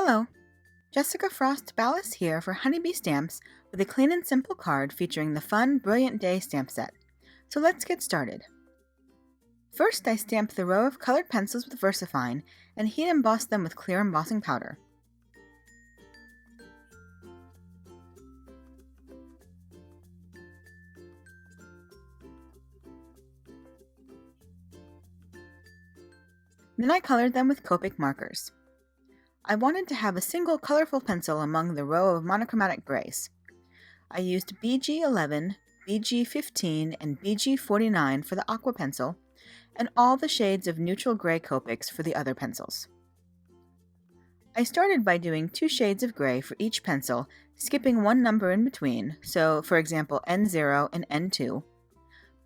Hello, Jessica Frost-Ballas here for Honeybee Stamps with a clean and simple card featuring the fun Brilliant Day stamp set. So let's get started. First, I stamp the row of colored pencils with VersaFine and heat emboss them with clear embossing powder. Then I colored them with Copic Markers. I wanted to have a single colorful pencil among the row of monochromatic grays. I used BG11, BG15, and BG49 for the aqua pencil, and all the shades of neutral gray Copics for the other pencils. I started by doing 2 shades of gray for each pencil, skipping one number in between, so for example N0 and N2,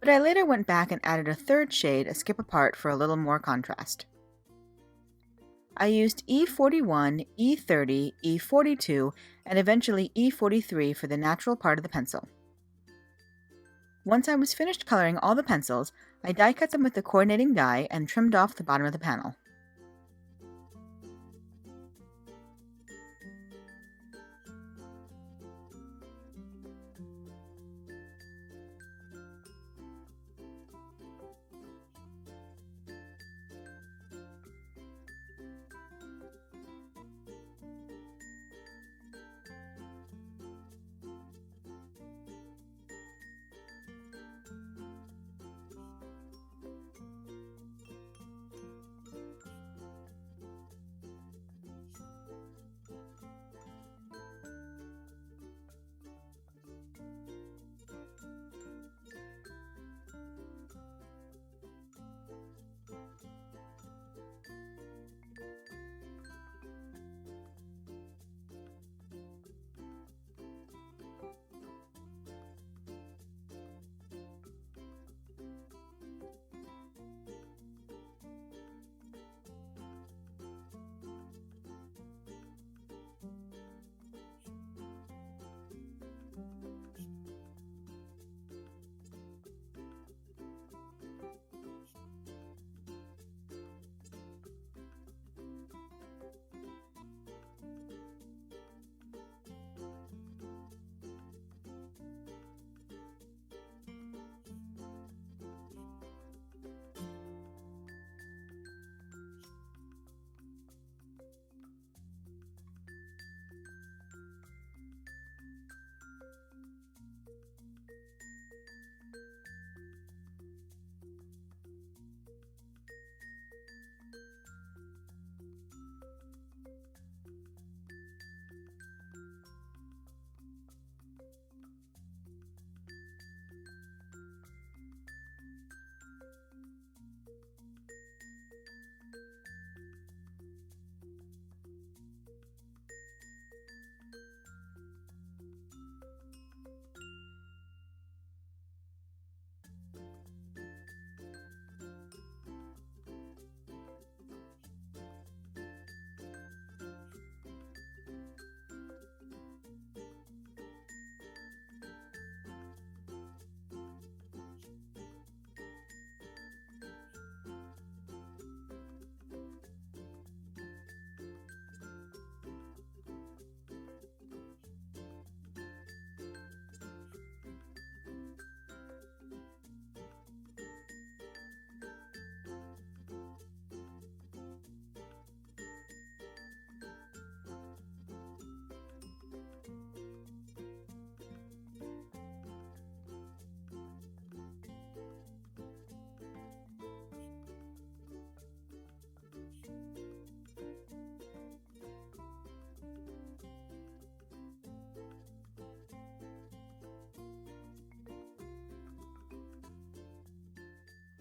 but I later went back and added a 3rd shade a skip apart for a little more contrast. I used E41, E30, E42, and eventually E43 for the natural part of the pencil. Once I was finished coloring all the pencils, I die cut them with the coordinating die and trimmed off the bottom of the panel.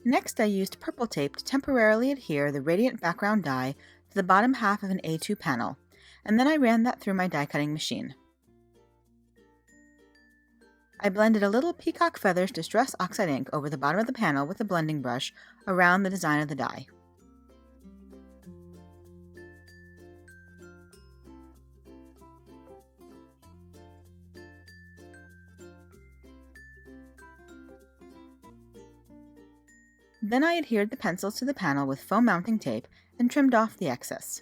Next, I used purple tape to temporarily adhere the radiant background die to the bottom half of an A2 panel, and then I ran that through my die cutting machine. I blended a little Peacock Feathers Distress Oxide ink over the bottom of the panel with a blending brush around the design of the die. Then I adhered the pencils to the panel with foam mounting tape and trimmed off the excess.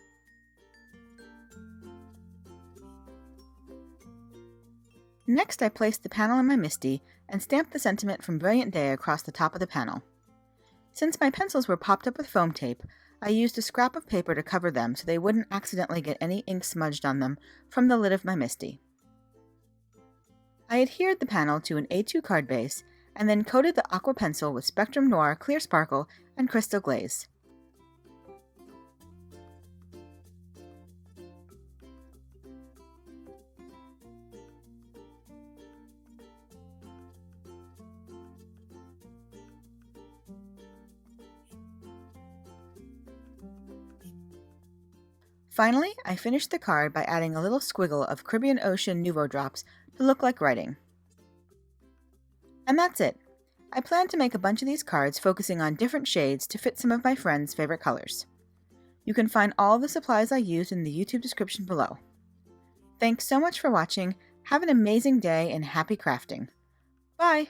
Next, I placed the panel in my MISTI and stamped the sentiment from Brilliant Day across the top of the panel. Since my pencils were popped up with foam tape, I used a scrap of paper to cover them so they wouldn't accidentally get any ink smudged on them from the lid of my MISTI. I adhered the panel to an A2 card base and then coated the aqua pencil with Spectrum Noir Clear Sparkle and Crystal Glaze. Finally, I finished the card by adding a little squiggle of Caribbean Ocean Nuvo drops to look like writing. And that's it. I plan to make a bunch of these cards focusing on different shades to fit some of my friends' favorite colors. You can find all the supplies I used in the YouTube description below. Thanks so much for watching, have an amazing day, and happy crafting! Bye!